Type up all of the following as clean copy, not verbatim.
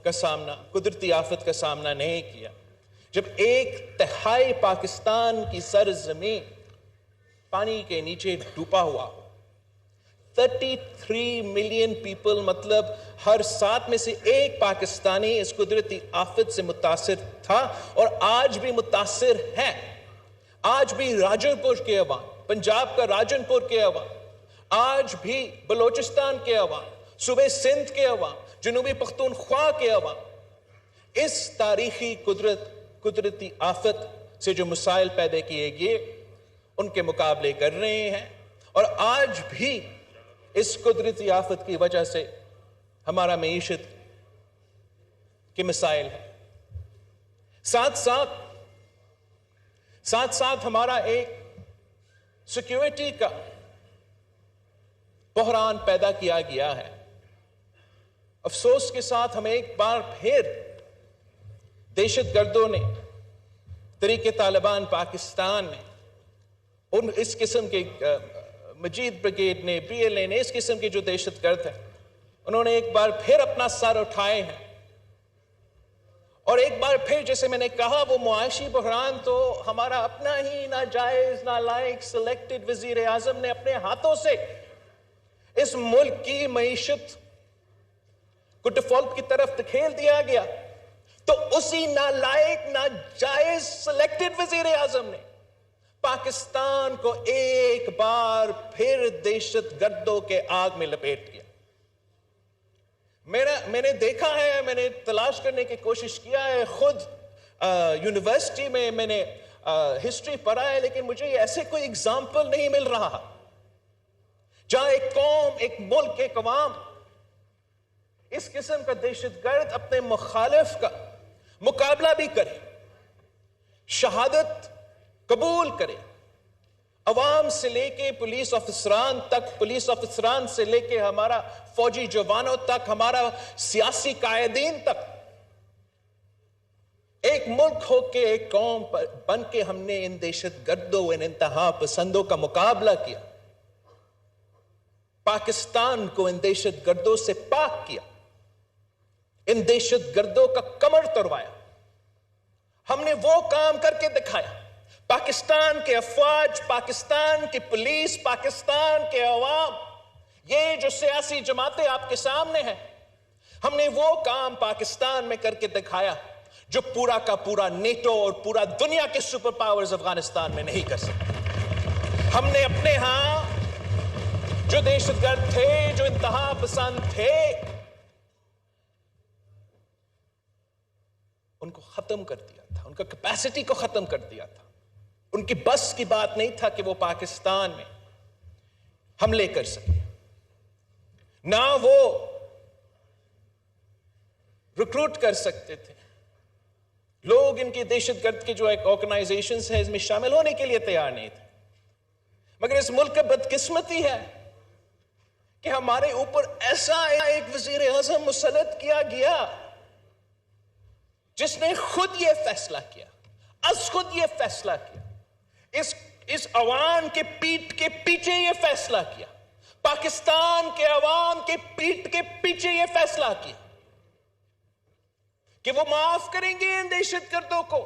کا سامنا، قدرتی آفت کا سامنا نہیں کیا، جب 1/3 پاکستان کی سرزمین پانی کے نیچے ڈوبا ہوا ہو، 33 ملین پیپل، مطلب ہر 7 میں سے 1 پاکستانی اس قدرتی آفت سے متاثر تھا اور آج بھی متاثر ہے۔ آج بھی راجن پور کے عوام، پنجاب کا راجن پور کے عوام، آج بھی بلوچستان کے عوام، صوبے سندھ کے عوام، جنوبی پختونخوا کے عوام اس تاریخی قدرتی آفت سے جو مسائل پیدا کیے گئے ان کے مقابلے کر رہے ہیں، اور آج بھی اس قدرتی آفت کی وجہ سے ہمارا معیشت کے مسائل ہیں۔ ساتھ ساتھ ہمارا ایک سیکیورٹی کا بحران پیدا کیا گیا ہے۔ افسوس کے ساتھ ہم ایک بار پھر دہشت گردوں نے، طریقے طالبان پاکستان نے، اس قسم کے مجید بریگیڈ نے، PLA نے، اس قسم کے جو دہشت گرد ہیں، انہوں نے ایک بار پھر اپنا سر اٹھائے ہیں، اور ایک بار پھر جیسے میں نے کہا وہ معاشی بحران تو ہمارا اپنا ہی ناجائز نالائق سلیکٹڈ وزیر اعظم نے اپنے ہاتھوں سے اس ملک کی معیشت کو ڈیفالٹ کی طرف دھکیل دیا گیا، تو اسی نالائق ناجائز سلیکٹڈ وزیر اعظم نے پاکستان کو ایک بار پھر دہشت گردوں کے آگ میں لپیٹ دیا۔ میں نے دیکھا ہے، میں نے تلاش کرنے کی کوشش کیا ہے، خود یونیورسٹی میں نے ہسٹری پڑھا ہے، لیکن مجھے ایسے کوئی اگزامپل نہیں مل رہا جہاں ایک قوم، ایک ملک، ایک عوام اس قسم کا دہشت گرد اپنے مخالف کا مقابلہ بھی کرے، شہادت قبول کرے، عوام سے لے کے پولیس افسران تک، پولیس افسران سے لے کے ہمارا فوجی جوانوں تک، ہمارا سیاسی قائدین تک، ایک ملک ہو کے، ایک قوم بن کے ہم نے ان دہشت گردوں، ان انتہا پسندوں کا مقابلہ کیا، پاکستان کو ان دہشت گردوں سے پاک کیا، ان دہشت گردوں کا کمر توڑوایا۔ ہم نے وہ کام کر کے دکھایا۔ پاکستان کے افواج، پاکستان کی پولیس، پاکستان کے عوام، یہ جو سیاسی جماعتیں آپ کے سامنے ہیں، ہم نے وہ کام پاکستان میں کر کے دکھایا جو پورا کا پورا نیٹو اور پورا دنیا کے سپر پاورز افغانستان میں نہیں کر سکتے۔ ہم نے اپنے ہاں جو دہشت گرد تھے، جو انتہا پسند تھے، ان کو ختم کر دیا تھا، ان کا کیپیسٹی کو ختم کر دیا تھا۔ ان کی بس کی بات نہیں تھا کہ وہ پاکستان میں حملے کر سکے، نہ وہ ریکروٹ کر سکتے تھے۔ لوگ ان کی دہشت گرد کی جو ایک آرگنائزیشنز ہیں اس میں شامل ہونے کے لیے تیار نہیں تھے، مگر اس ملک کا بدقسمتی ہے کہ ہمارے اوپر ایسا ایک وزیر اعظم مسلط کیا گیا جس نے خود یہ فیصلہ کیا، از خود یہ فیصلہ کیا، اس عوام کے پیٹ کے پیچھے یہ فیصلہ کیا، پاکستان کے عوام کے پیٹ کے پیچھے یہ فیصلہ کیا کہ وہ معاف کریں گے ان دہشت گردوں کو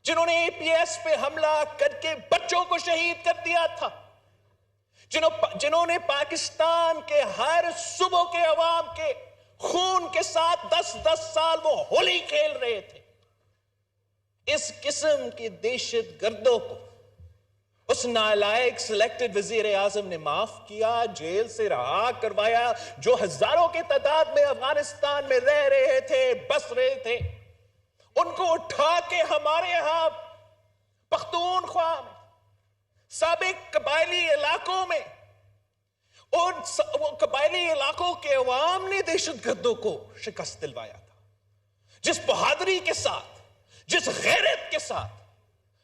جنہوں نے APS پہ حملہ کر کے بچوں کو شہید کر دیا تھا، جنہوں نے پاکستان کے ہر صوبوں کے عوام کے خون کے ساتھ 10 سال وہ ہولی کھیل رہے تھے۔ اس قسم کے دہشت گردوں کو اس نالائق سلیکٹڈ وزیر اعظم نے معاف کیا، جیل سے رہا کروایا، جو ہزاروں کی تعداد میں افغانستان میں رہ رہے تھے، بس رہے تھے، ان کو اٹھا کے ہمارے ہاں پختونخوا میں، سابق قبائلی علاقوں میں، اور وہ قبائلی علاقوں کے عوام نے دہشت گردوں کو شکست دلوایا تھا۔ جس بہادری کے ساتھ، جس غیرت کے ساتھ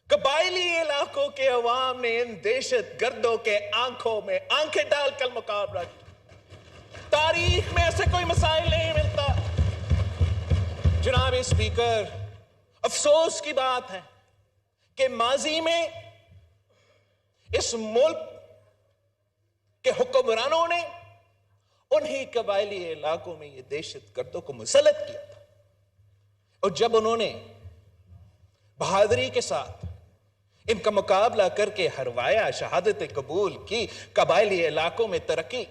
قبائلی علاقوں کے عوام نے ان دہشت گردوں کے آنکھوں میں آنکھیں ڈال کر مقابلہ کیا، تاریخ میں ایسے کوئی مسائل نہیں ملتا۔ جناب اسپیکر، افسوس کی بات ہے کہ ماضی میں اس ملک کے حکمرانوں نے انہی قبائلی علاقوں میں یہ دہشت گردوں کو مسلط کیا تھا. اور جب انہوں نے بہادری کے ساتھ ان کا مقابلہ کر کے ہروایا، شہادتیں قبول کی، قبائلی علاقوں میں ترقی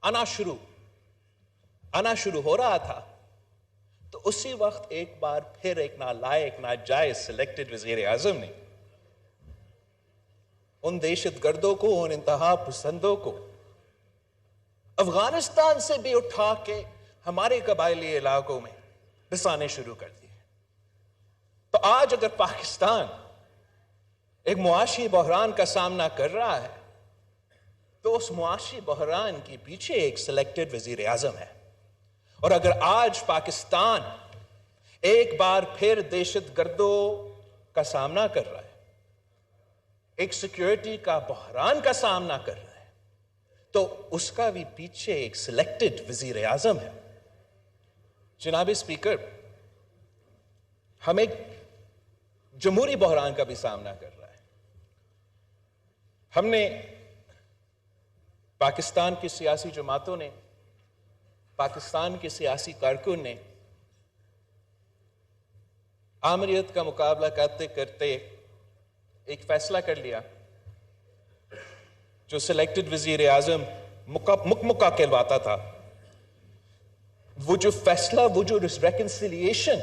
آنا شروع ہو رہا تھا، تو اسی وقت ایک بار پھر ایک نالائق ناجائز سلیکٹڈ وزیر اعظم نے ان دہشت گردوں کو، ان انتہا پسندوں کو افغانستان سے بھی اٹھا کے ہمارے قبائلی علاقوں میں بسانے شروع کر دیے. تو آج اگر پاکستان ایک معاشی بحران کا سامنا کر رہا ہے تو اس معاشی بحران کے پیچھے ایک سلیکٹڈ وزیر اعظم ہے. اور اگر آج پاکستان ایک بار پھر دہشت گردوں کا سامنا کر رہا ہے، ایک سیکیورٹی کا بحران کا سامنا کر رہا ہے، تو اس کا بھی پیچھے ایک سلیکٹڈ وزیر اعظم ہے. جناب اسپیکر، ہم ایک جمہوری بحران کا بھی سامنا کر رہا ہے. ہم نے پاکستان کی سیاسی جماعتوں نے، پاکستان کے سیاسی کارکن نے آمریت کا مقابلہ کرتے کرتے ایک فیصلہ کر لیا جو سلیکٹڈ وزیر اعظم مکمکہ کہلواتا تھا. وہ جو فیصلہ، وہ جو ریکنسیلیشن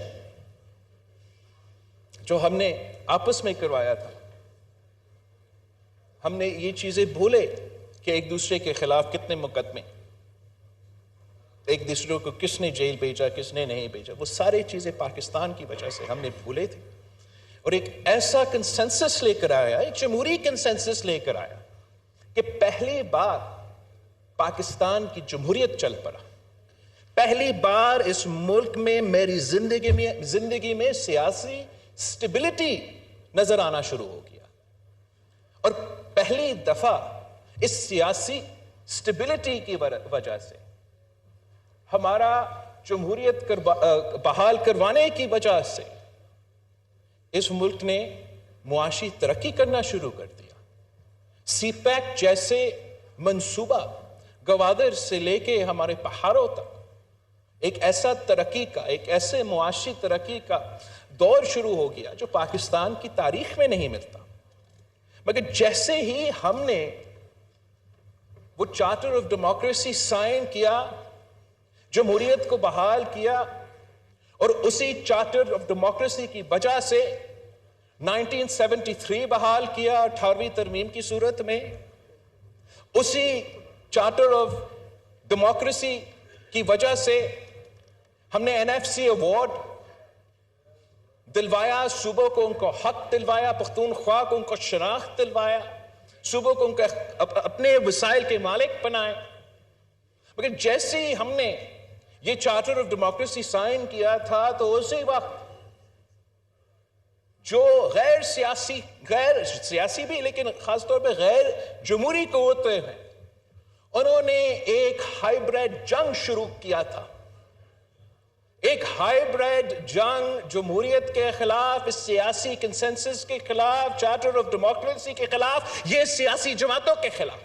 جو ہم نے آپس میں کروایا تھا، ہم نے یہ چیزیں بھولے کہ ایک دوسرے کے خلاف کتنے مقدمے، ایک دوسرے کو کس نے جیل بھیجا، کس نے نہیں بھیجا، وہ ساری چیزیں پاکستان کی وجہ سے ہم نے بھولے تھے. اور ایک ایسا کنسنسس لے کر آیا، ایک جمہوری کنسنسس لے کر آیا کہ پہلی بار پاکستان کی جمہوریت چل پڑا. پہلی بار اس ملک میں میری زندگی میں سیاسی سٹیبلٹی نظر آنا شروع ہو گیا. اور پہلی دفعہ اس سیاسی سٹیبلٹی کی وجہ سے، ہمارا جمہوریت بحال کروانے کی وجہ سے، اس ملک نے معاشی ترقی کرنا شروع کر دیا. سی پیک جیسے منصوبہ گوادر سے لے کے ہمارے پہاڑوں تک ایک ایسا ترقی کا، ایک ایسے معاشی ترقی کا دور شروع ہو گیا جو پاکستان کی تاریخ میں نہیں ملتا. مگر جیسے ہی ہم نے وہ چارٹر آف ڈیموکریسی سائن کیا، جمہوریت کو بحال کیا، اور اسی چارٹر آف ڈیموکریسی کی وجہ سے 1973 بحال کیا 18ویں ترمیم کی صورت میں، اسی چارٹر آف ڈیموکریسی کی وجہ سے ہم نے NFC ایوارڈ دلوایا، صوبوں کو ان کو حق دلوایا، پختونخوا کو ان کو شناخت دلوایا، صوبوں کو ان کو اپنے وسائل کے مالک بنائے. مگر جیسے ہی ہم نے یہ چارٹر آف ڈیموکریسی سائن کیا تھا تو اسی وقت جو غیر سیاسی بھی لیکن خاص طور پہ غیر جمہوری قوتیں ہیں، انہوں نے ایک ہائیبریڈ جنگ شروع کیا تھا. ایک ہائیبریڈ جنگ جمہوریت کے خلاف، اس سیاسی کنسنسس کے خلاف، چارٹر آف ڈیموکریسی کے خلاف، یہ سیاسی جماعتوں کے خلاف.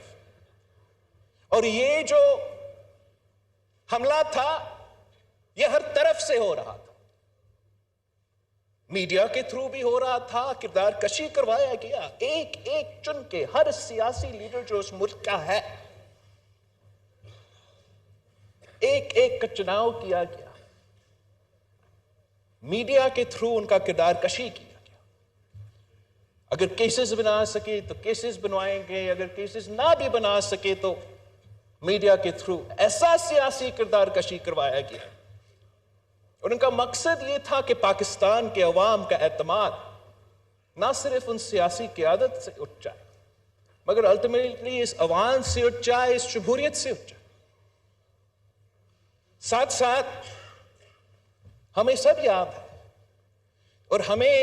اور یہ جو حملہ تھا یہ ہر طرف سے ہو رہا تھا، میڈیا کے تھرو بھی ہو رہا تھا، کردار کشی کروایا گیا. ایک ایک چن کے ہر سیاسی لیڈر جو اس ملک کا ہے، ایک ایک کا چناؤ کیا گیا، میڈیا کے تھرو ان کا کردار کشی کیا گیا. اگر کیسز بنا سکے تو کیسز بنوائیں گے، اگر کیسز نہ بھی بنا سکے تو میڈیا کے تھرو ایسا سیاسی کردار کشی کروایا گیا. اور ان کا مقصد یہ تھا کہ پاکستان کے عوام کا اعتماد نہ صرف ان سیاسی قیادت سے اٹھ جائے، مگر الٹیمیٹلی اس عوام سے اٹھ جائے، اس جمہوریت سے اٹھ جائے. ساتھ ساتھ ہمیں سب یاد ہے اور ہمیں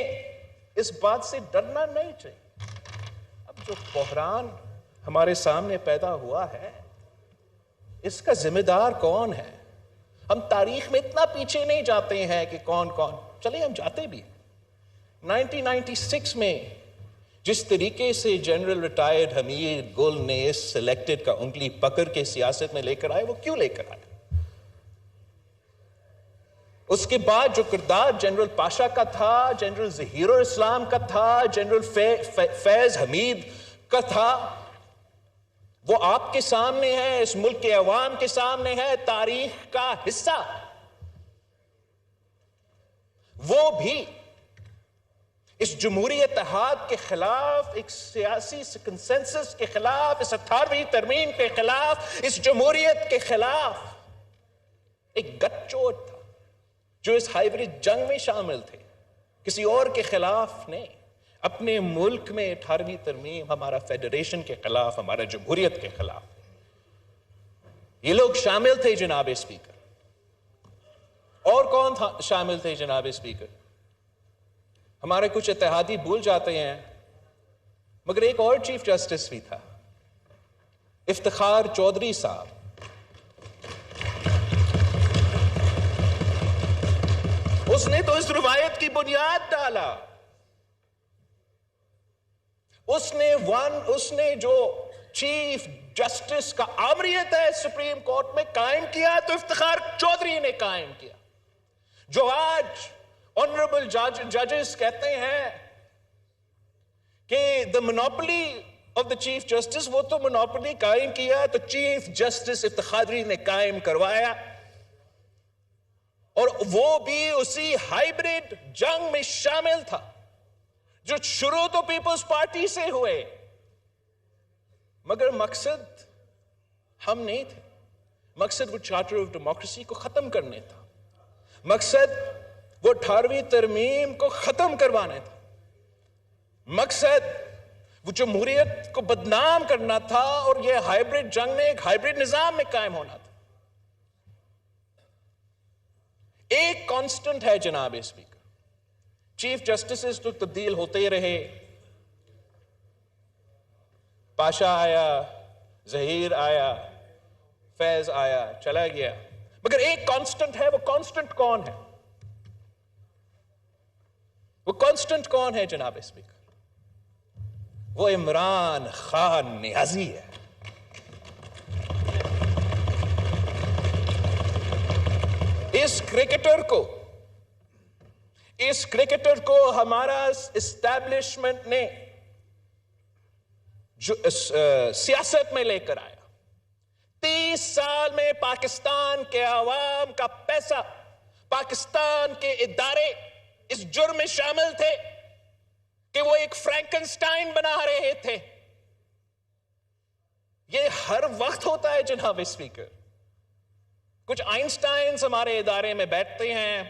اس بات سے ڈرنا نہیں چاہیے، اب جو بحران ہمارے سامنے پیدا ہوا ہے اس کا ذمہ دار کون ہے؟ ہم تاریخ میں اتنا پیچھے نہیں جاتے ہیں کہ کون چلے ہم جاتے بھی. 1996 میں جس طریقے سے جنرل ریٹائرڈ حمید گل نے اس سلیکٹڈ کا انگلی پکڑ کے سیاست میں لے کر آئے، وہ کیوں لے کر آئے؟ اس کے بعد جو کردار جنرل پاشا کا تھا، جنرل ظہیر الاسلام کا تھا، جنرل فیض حمید کا تھا، وہ آپ کے سامنے ہے، اس ملک کے عوام کے سامنے ہے، تاریخ کا حصہ۔ وہ بھی اس جمہوری اتحاد کے خلاف، ایک سیاسی کنسنسس کے خلاف، اس 18ویں ترمیم کے خلاف، اس جمہوریت کے خلاف ایک گٹ چوٹ تھا جو اس ہائیبرڈ جنگ میں شامل تھے، کسی اور کے خلاف نہیں، اپنے ملک میں 18ویں ترمیم، ہمارا فیڈریشن کے خلاف، ہمارا جمہوریت کے خلاف یہ لوگ شامل تھے جناب اسپیکر۔ اور کون تھا شامل تھے جناب اسپیکر؟ ہمارے کچھ اتحادی بھول جاتے ہیں، مگر ایک اور چیف جسٹس بھی تھا، افتخار چودھری صاحب۔ اس نے تو اس روایت کی بنیاد ڈالا، اس نے جو چیف جسٹس کا آمریت ہے سپریم کورٹ میں قائم کیا تو افتخار چودھری نے قائم کیا، جو آج آنریبل ججز کہتے ہیں کہ the monopoly of the chief justice، وہ تو monopoly قائم کیا تو چیف جسٹس افتخاری نے قائم کروایا، اور وہ بھی اسی ہائیبرڈ جنگ میں شامل تھا جو شروع تو پیپلز پارٹی سے ہوئے، مگر مقصد ہم نہیں تھے، مقصد وہ چارٹر آف ڈیموکریسی کو ختم کرنے تھا، مقصد وہ 18ویں ترمیم کو ختم کروانا تھا، مقصد وہ جمہوریت کو بدنام کرنا تھا، اور یہ ہائیبرڈ جنگ میں ایک ہائیبرڈ نظام میں قائم ہونا تھا۔ ایک کانسٹنٹ ہے جناب اسپیکر، چیف جسٹسز تو تبدیل ہوتے رہے، پاشا آیا، ظہیر آیا، فیض آیا، چلا گیا، مگر ایک کانسٹنٹ ہے۔ وہ کانسٹنٹ کون ہے؟ وہ کانسٹنٹ کون ہے جناب اسپیکر؟ وہ عمران خان نیازی ہے۔ اس کرکٹر کو ہمارا اسٹیبلشمنٹ نے جو سیاست میں لے کر آیا، 30 سال میں پاکستان کے عوام کا پیسہ، پاکستان کے ادارے اس جرم میں شامل تھے کہ وہ ایک فرینکنسٹائن بنا رہے تھے۔ یہ ہر وقت ہوتا ہے جناب اسپیکر، کچھ آئنسٹائنز ہمارے ادارے میں بیٹھتے ہیں،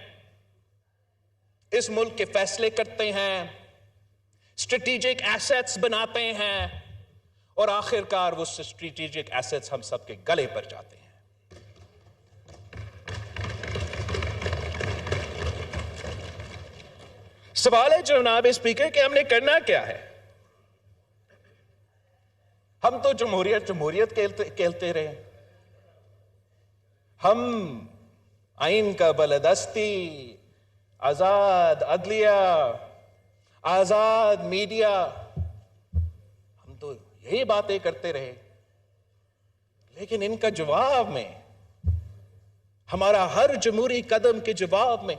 اس ملک کے فیصلے کرتے ہیں، اسٹریٹجک ایسیٹس بناتے ہیں، اور آخر کار وہ اسٹریٹجک ایسیٹس ہم سب کے گلے پر جاتے ہیں۔ سوال ہے جناب اسپیکر کہ ہم نے کرنا کیا ہے؟ ہم تو جمہوریت کہتے رہے، ہم آئین کا بالادستی، آزاد عدلیہ، آزاد میڈیا، ہم تو یہی باتیں کرتے رہے، لیکن ان کا جواب میں، ہمارا ہر جمہوری قدم کے جواب میں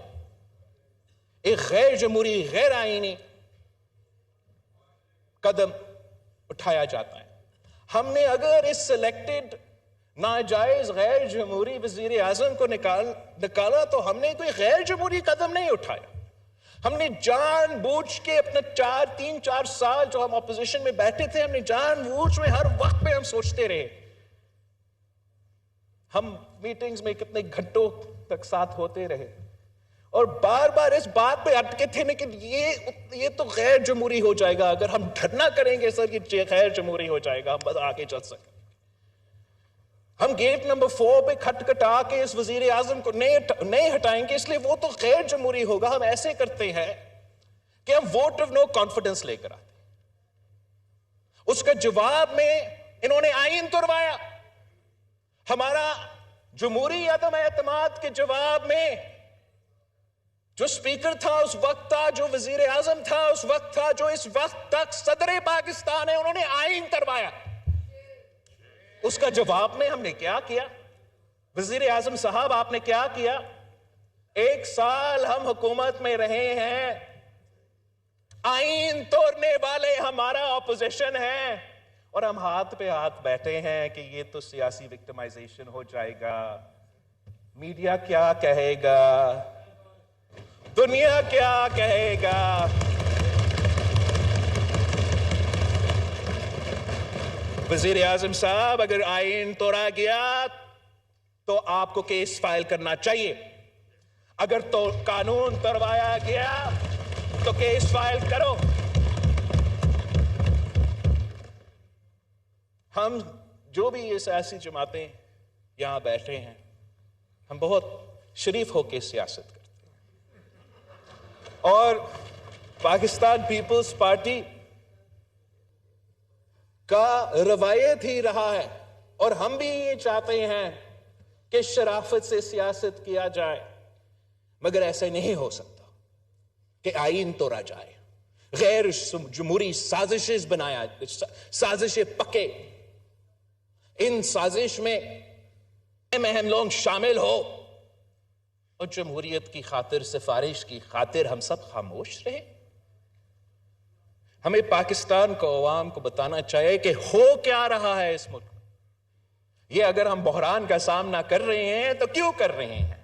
ایک غیر جمہوری، غیر آئینی قدم اٹھایا جاتا ہے۔ ہم نے اگر اس سلیکٹڈ ناجائز غیر جمہوری وزیر اعظم کو نکالا تو ہم نے کوئی غیر جمہوری قدم نہیں اٹھایا، ہم نے جان بوجھ کے اپنا 3-4 سال جو ہم اپوزیشن میں بیٹھے تھے، ہم نے جان بوجھ میں ہر وقت پہ ہم سوچتے رہے، ہم میٹنگز میں کتنے گھنٹوں تک ساتھ ہوتے رہے، اور بار بار اس بات پہ اٹکے تھے لیکن یہ تو غیر جمہوری ہو جائے گا، اگر ہم دھرنا کریں گے سر یہ غیر جمہوری ہو جائے گا، ہم بس آگے چل سکیں۔ ہم گیٹ نمبر 4 پہ کھٹکھٹا کے اس وزیر اعظم کو نہیں ہٹائیں گے، اس لیے وہ تو غیر جمہوری ہوگا۔ ہم ایسے کرتے ہیں کہ ہم ووٹ آف نو کانفیڈنس لے کر آتے ہیں، اس کا جواب میں انہوں نے آئین توڑوایا، ہمارا جمہوری عدم اعتماد کے جواب میں جو اسپیکر تھا اس وقت تھا، جو وزیر اعظم تھا اس وقت تھا، جو اس وقت تک صدر پاکستان ہے، انہوں نے آئین کروایا. اس کا جواب میں ہم نے کیا کیا؟ وزیر اعظم صاحب آپ نے کیا کیا؟ 1 سال ہم حکومت میں رہے ہیں، آئین توڑنے والے ہمارا اپوزیشن ہے، اور ہم ہاتھ پہ ہاتھ بیٹھے ہیں کہ یہ تو سیاسی وکٹمائزیشن ہو جائے گا. میڈیا کیا کہے گا؟ دنیا کیا کہے گا؟ وزیر اعظم صاحب، اگر آئین توڑا گیا تو آپ کو کیس فائل کرنا چاہیے. اگر تو قانون توڑوایا گیا تو کیس فائل کرو. ہم جو بھی یہ سیاسی جماعتیں یہاں بیٹھے ہیں، ہم بہت شریف ہو کے سیاست کرتے ہیں، اور پاکستان پیپلز پارٹی کا روایت ہی رہا ہے، اور ہم بھی یہ چاہتے ہیں کہ شرافت سے سیاست کیا جائے، مگر ایسا نہیں ہو سکتا کہ آئین توڑا جائے، غیر جمہوری سازشیں بنایا، سازشیں پکے، ان سازش میں اہم لوگ شامل ہو، اور جمہوریت کی خاطر، سفارش کی خاطر ہم سب خاموش رہے. ہمیں پاکستان کو، عوام کو بتانا چاہیے کہ ہو کیا رہا ہے اس ملک میں. یہ اگر ہم بحران کا سامنا کر رہے ہیں تو کیوں کر رہے ہیں؟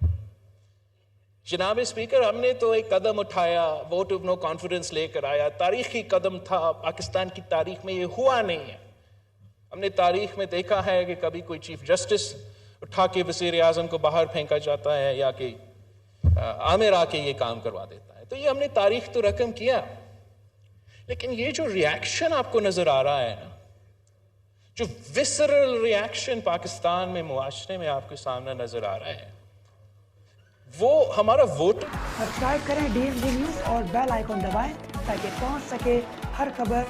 جناب اسپیکر، ہم نے تو ایک قدم اٹھایا، ووٹ آف نو کانفیڈنس لے کر آیا، تاریخی قدم تھا، پاکستان کی تاریخ میں یہ ہوا نہیں ہے. ہم نے تاریخ میں دیکھا ہے کہ کبھی کوئی چیف جسٹس اٹھا کے وزیر اعظم کو باہر پھینکا جاتا ہے، یا کہ عامر آ کے یہ کام کروا دیتا ہے. تو یہ ہم نے تاریخ تو رقم کیا، لیکن یہ جو ریاکشن آپ کو نظر آ رہا ہے نا، جو وسرل ریاکشن پاکستان میں، معاشرے میں آپ کے سامنے نظر آ رہا ہے، وہ ہمارا ووٹ. سبسکرائب کریں DMG نیوز اور بیل آئیکن دبائیں تاکہ پہنچ سکے ہر خبر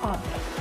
آپ تک.